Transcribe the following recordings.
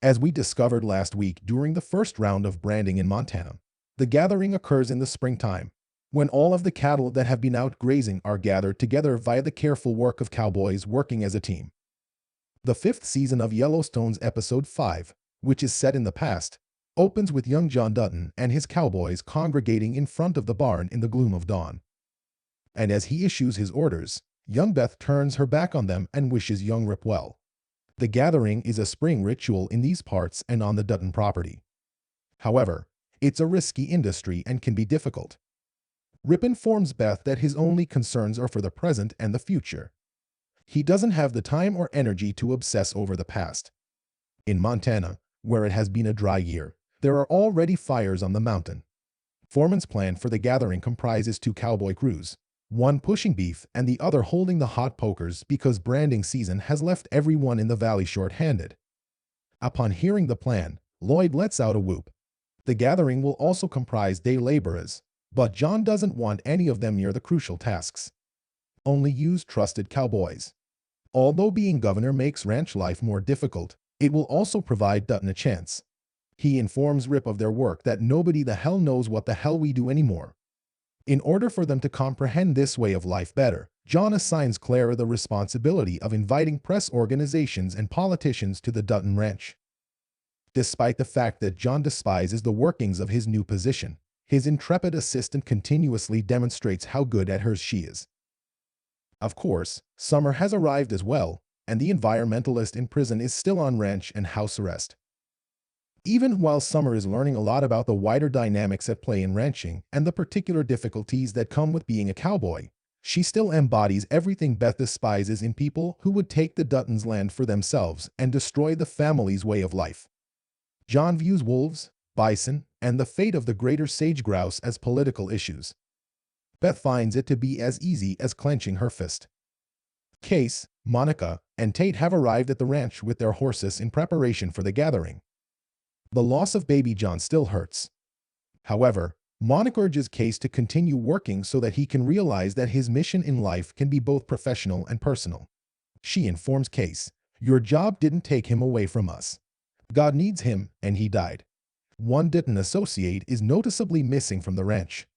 As we discovered last week during the first round of branding in Montana, the gathering occurs in the springtime, when all of the cattle that have been out grazing are gathered together via the careful work of cowboys working as a team. The fifth season of Yellowstone's episode 5, which is set in the past, opens with young John Dutton and his cowboys congregating in front of the barn in the gloom of dawn. And as he issues his orders, young Beth turns her back on them and wishes young Rip well. The gathering is a spring ritual in these parts and on the Dutton property. However, it's a risky industry and can be difficult. Rip informs Beth that his only concerns are for the present and the future. He doesn't have the time or energy to obsess over the past. In Montana, where it has been a dry year, there are already fires on the mountain. Foreman's plan for the gathering comprises 2 cowboy crews, one pushing beef and the other holding the hot pokers because branding season has left everyone in the valley short-handed. Upon hearing the plan, Lloyd lets out a whoop. The gathering will also comprise day laborers, but John doesn't want any of them near the crucial tasks. Only use trusted cowboys. Although being governor makes ranch life more difficult, it will also provide Dutton a chance. He informs Rip of their work that nobody the hell knows what the hell we do anymore. In order for them to comprehend this way of life better, John assigns Clara the responsibility of inviting press organizations and politicians to the Dutton Ranch. Despite the fact that John despises the workings of his new position, his intrepid assistant continuously demonstrates how good at hers she is. Of course, summer has arrived as well, and the environmentalist in prison is still on ranch and house arrest. Even while Summer is learning a lot about the wider dynamics at play in ranching and the particular difficulties that come with being a cowboy, she still embodies everything Beth despises in people who would take the Dutton's land for themselves and destroy the family's way of life. John views wolves, bison, and the fate of the greater sage grouse as political issues. Beth finds it to be as easy as clenching her fist. Case, Monica, and Tate have arrived at the ranch with their horses in preparation for the gathering. The loss of baby John still hurts. However, Monica urges Case to continue working so that he can realize that his mission in life can be both professional and personal. She informs Case, "Your job didn't take him away from us. God needs him, and he died." One Dutton associate is noticeably missing from the ranch.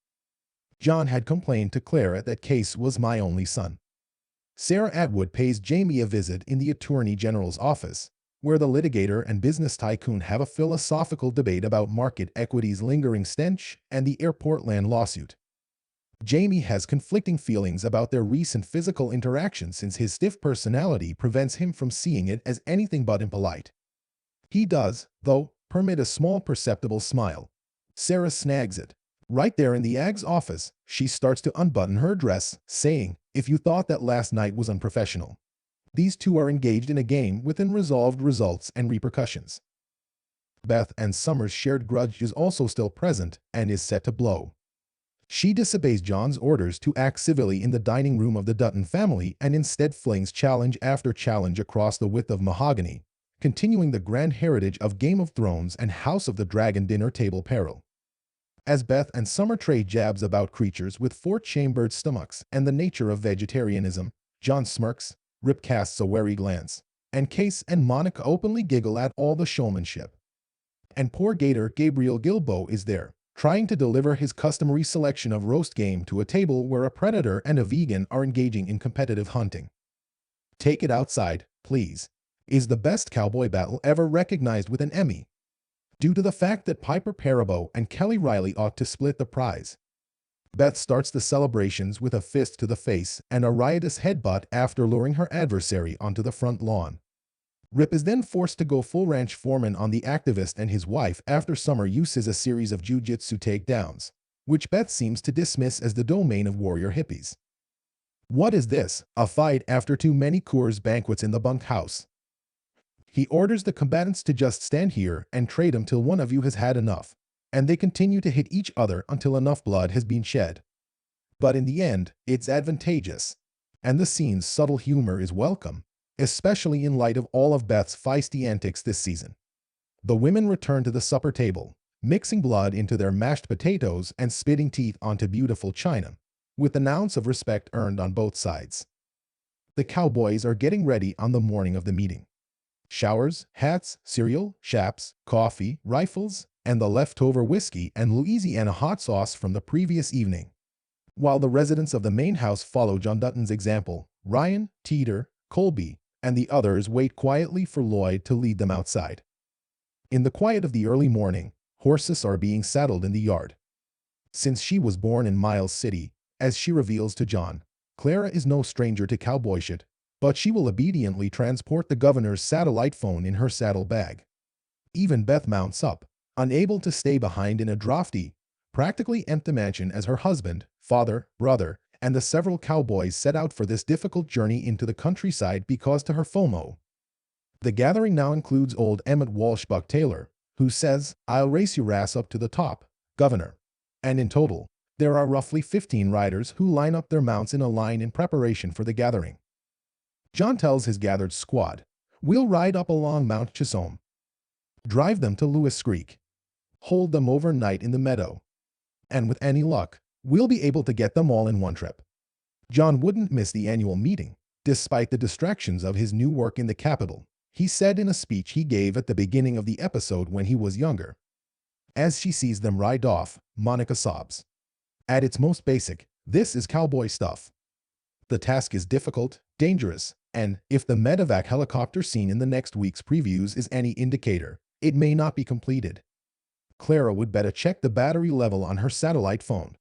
John had complained to Clara that Case was my only son. Sarah Atwood pays Jamie a visit in the Attorney General's office, where the litigator and business tycoon have a philosophical debate about market equity's lingering stench and the airport land lawsuit. Jamie has conflicting feelings about their recent physical interaction since his stiff personality prevents him from seeing it as anything but impolite. He does, though, permit a small perceptible smile. Sarah snags it. Right there in the AG's office, she starts to unbutton her dress, saying, "If you thought that last night was unprofessional." These two are engaged in a game with unresolved results and repercussions. Beth and Summer's shared grudge is also still present and is set to blow. She disobeys John's orders to act civilly in the dining room of the Dutton family and instead flings challenge after challenge across the width of mahogany, continuing the grand heritage of Game of Thrones and House of the Dragon dinner table peril. As Beth and Summer trade jabs about creatures with 4-chambered stomachs and the nature of vegetarianism, John smirks, Rip casts a wary glance, and Case and Monica openly giggle at all the showmanship. And poor gator Gabriel Gilbo is there, trying to deliver his customary selection of roast game to a table where a predator and a vegan are engaging in competitive hunting. Take It Outside, Please is the best cowboy battle ever recognized with an Emmy, due to the fact that Piper Perabo and Kelly Riley ought to split the prize. Beth starts the celebrations with a fist to the face and a riotous headbutt after luring her adversary onto the front lawn. Rip is then forced to go full ranch foreman on the activist and his wife after Summer uses a series of jiu-jitsu takedowns, which Beth seems to dismiss as the domain of warrior hippies. What is this? A fight after too many Coors banquets in the bunkhouse. He orders the combatants to just stand here and trade him till one of you has had enough, and they continue to hit each other until enough blood has been shed. But in the end, it's advantageous, and the scene's subtle humor is welcome, especially in light of all of Beth's feisty antics this season. The women return to the supper table, mixing blood into their mashed potatoes and spitting teeth onto beautiful china, with an ounce of respect earned on both sides. The cowboys are getting ready on the morning of the meeting. Showers, hats, cereal, chaps, coffee, rifles, and the leftover whiskey and Louisiana hot sauce from the previous evening. While the residents of the main house follow John Dutton's example, Ryan, Teeter, Colby, and the others wait quietly for Lloyd to lead them outside. In the quiet of the early morning, horses are being saddled in the yard. Since she was born in Miles City, as she reveals to John, Clara is no stranger to cowboy shit, but she will obediently transport the governor's satellite phone in her saddlebag. Even Beth mounts up, unable to stay behind in a drafty, practically empty mansion as her husband, father, brother, and the several cowboys set out for this difficult journey into the countryside because to her FOMO. The gathering now includes old Emmett Walsh Buck Taylor, who says, "I'll race your ass up to the top, Governor." And in total, there are roughly 15 riders who line up their mounts in a line in preparation for the gathering. John tells his gathered squad, "We'll ride up along Mount Chisholm, drive them to Lewis Creek, hold them overnight in the meadow, and with any luck, we'll be able to get them all in one trip." John wouldn't miss the annual meeting, despite the distractions of his new work in the capital, he said in a speech he gave at the beginning of the episode when he was younger. As she sees them ride off, Monica sobs. At its most basic, this is cowboy stuff. The task is difficult, dangerous, and if the medevac helicopter scene in the next week's previews is any indicator, it may not be completed. Clara would better check the battery level on her satellite phone.